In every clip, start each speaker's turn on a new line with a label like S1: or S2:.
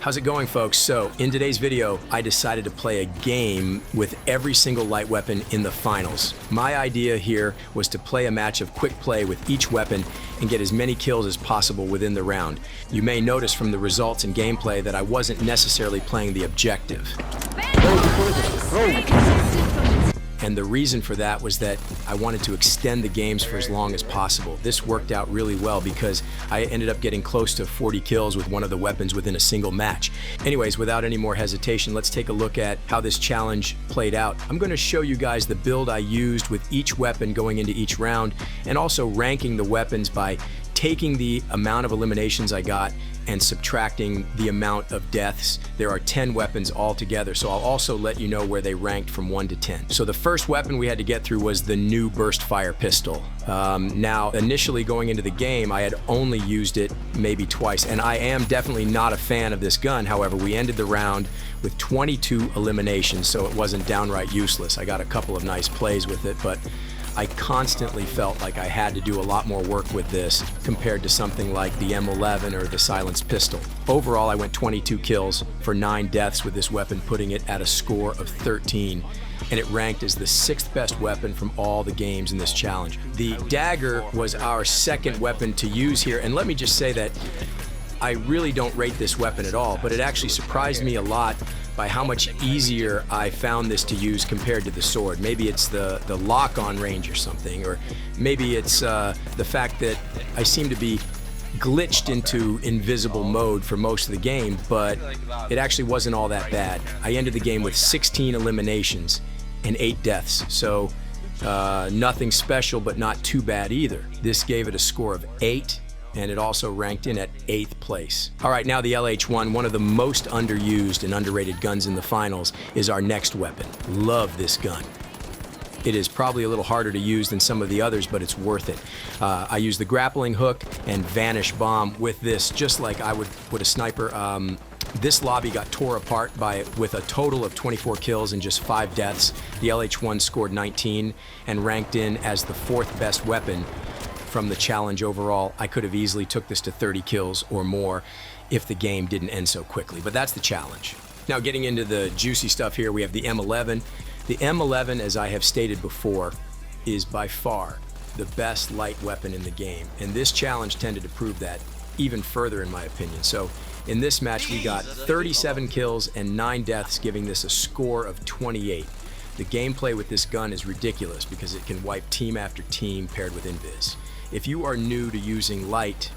S1: How's it going, folks? So in today's video, I decided to play a game with every single light weapon in the finals. My idea here was to play a match of quick play with each weapon and get as many kills as possible within the round. You may notice from the results and gameplay that I wasn't necessarily playing the objective. And the reason for that was that I wanted to extend the games for as long as possible. This worked out really well because I ended up getting close to 40 kills with one of the weapons within a single match. Anyways, without any more hesitation, let's take a look at how this challenge played out. I'm going to show you guys the build I used with each weapon going into each round, and also ranking the weapons by taking the amount of eliminations I got and subtracting the amount of deaths. There are 10 weapons altogether, so I'll also let you know where they ranked from 1 to 10. So the first weapon we had to get through was the new burst fire pistol. Now, initially going into the game, I had only used it maybe twice, and I am definitely not a fan of this gun. However, we ended the round with 22 eliminations, so it wasn't downright useless. I got a couple of nice plays with it, but I constantly felt like I had to do a lot more work with this compared to something like the M11 or the silenced pistol. Overall, I went 22 kills for 9 deaths with this weapon, putting it at a score of 13. And it ranked as the 6th best weapon from all the games in this challenge. The Dagger was our second weapon to use here, and let me just say that I really don't rate this weapon at all, but it actually surprised me a lot by how much easier I found this to use compared to the sword. Maybe it's the lock-on range or something, or maybe it's the fact that I seem to be glitched into invisible mode for most of the game, but it actually wasn't all that bad. I ended the game with 16 eliminations and 8 deaths, so nothing special, but not too bad either. This gave it a score of 8, and it also ranked in at 8th place. All right, now the LH1, one of the most underused and underrated guns in the finals, is our next weapon. Love this gun. It is probably a little harder to use than some of the others, but it's worth it. I use the grappling hook and vanish bomb with this, just like I would with a sniper. This lobby got tore apart with a total of 24 kills and just 5 deaths. The LH1 scored 19 and ranked in as the 4th best weapon from the challenge overall. I could have easily took this to 30 kills or more if the game didn't end so quickly, but that's the challenge. Now, getting into the juicy stuff here, we have the M11. The M11, as I have stated before, is by far the best light weapon in the game, and this challenge tended to prove that even further, in my opinion. So in this match, we got 37 kills and 9 deaths, giving this a score of 28. The gameplay with this gun is ridiculous because it can wipe team after team paired with invis. If you are new to using light,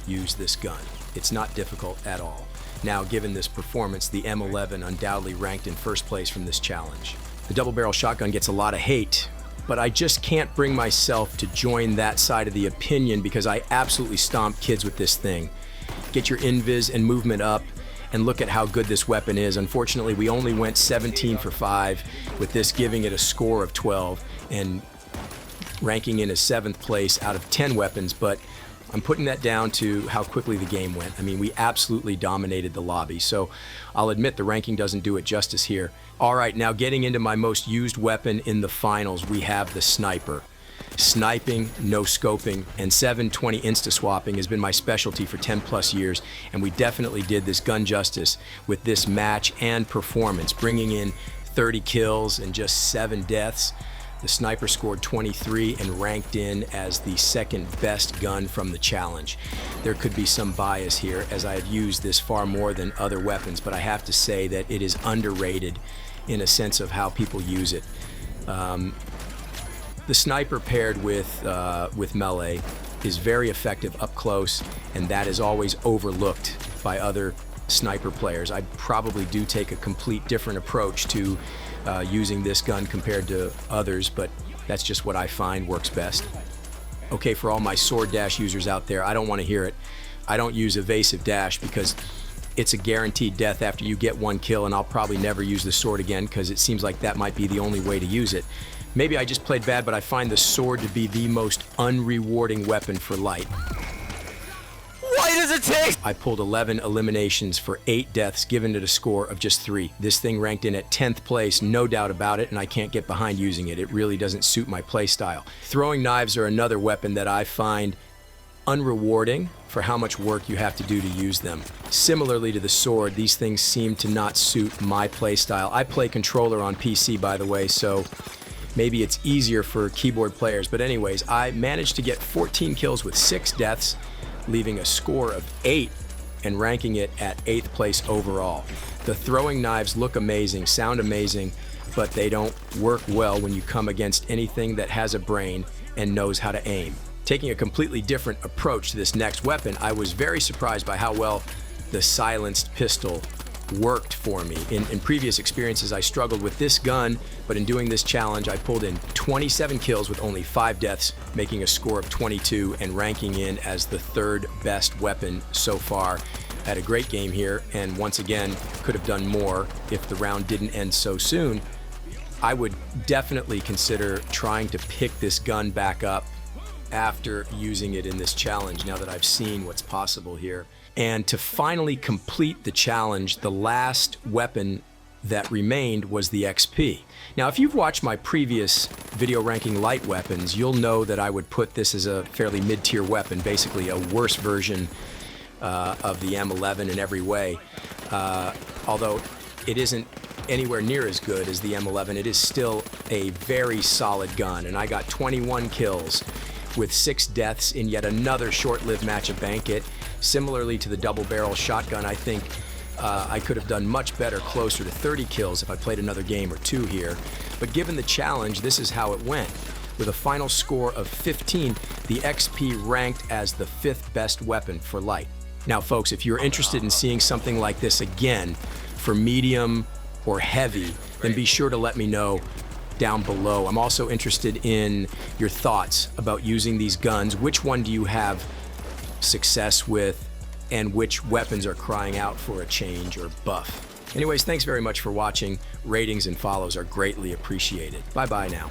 S1: use this gun. It's not difficult at all. Now, given this performance, the M11 undoubtedly ranked in 1st place from this challenge. The double barrel shotgun gets a lot of hate, but I just can't bring myself to join that side of the opinion because I absolutely stomp kids with this thing. Get your invis and movement up and look at how good this weapon is. Unfortunately, we only went 17 for 5, with this giving it a score of 12 and ranking in a 7th place out of 10 weapons, but I'm putting that down to how quickly the game went. I mean, we absolutely dominated the lobby, so I'll admit the ranking doesn't do it justice here. All right, now getting into my most used weapon in the finals, we have the sniper. Sniping, no scoping, and 720 insta-swapping has been my specialty for 10 plus years, and we definitely did this gun justice with this match and performance, bringing in 30 kills and just 7 deaths. The sniper scored 23 and ranked in as the 2nd best gun from the challenge. There could be some bias here, as I have used this far more than other weapons, but I have to say that it is underrated in a sense of how people use it. The sniper paired with melee is very effective up close, and that is always overlooked by other sniper players. I probably do take a complete different approach to using this gun compared to others, but that's just what I find works best. Okay, for all my sword dash users out there, I don't want to hear it. I don't use evasive dash because it's a guaranteed death after you get 1 kill, and I'll probably never use the sword again because it seems like that might be the only way to use it. Maybe I just played bad, but I find the sword to be the most unrewarding weapon for light.
S2: Why does it take?
S1: I pulled 11 eliminations for 8 deaths, giving it a score of just 3. This thing ranked in at 10th place, no doubt about it, and I can't get behind using it. It really doesn't suit my play style. Throwing knives are another weapon that I find unrewarding for how much work you have to do to use them. Similarly to the sword, these things seem to not suit my playstyle. I play controller on PC, by the way, so maybe it's easier for keyboard players. But anyways, I managed to get 14 kills with 6 deaths, leaving a score of 8 and ranking it at 8th place overall. The throwing knives look amazing, sound amazing, but they don't work well when you come against anything that has a brain and knows how to aim. Taking a completely different approach to this next weapon, I was very surprised by how well the silenced pistol worked for me. In previous experiences, I struggled with this gun, but in doing this challenge, I pulled in 27 kills with only 5 deaths, making a score of 22 and ranking in as the 3rd best weapon so far. I had a great game here, and once again, could have done more if the round didn't end so soon. I would definitely consider trying to pick this gun back up after using it in this challenge, now that I've seen what's possible here. And to finally complete the challenge, the last weapon that remained was the XP. Now, if you've watched my previous video ranking light weapons, you'll know that I would put this as a fairly mid-tier weapon, basically a worse version of the M11 in every way. Although it isn't anywhere near as good as the M11, it is still a very solid gun, and I got 21 kills with 6 deaths in yet another short-lived match of Banquet. Similarly to the double-barrel shotgun, I think I could have done much better, closer to 30 kills if I played another game or 2 here. But given the challenge, this is how it went. With a final score of 15, the XP ranked as the 5th best weapon for light. Now, folks, if you're interested in seeing something like this again for medium or heavy, then be sure to let me know down below. I'm also interested in your thoughts about using these guns. Which one do you have success with, and which weapons are crying out for a change or buff? Anyways, thanks very much for watching. Ratings and follows are greatly appreciated. Bye-bye now.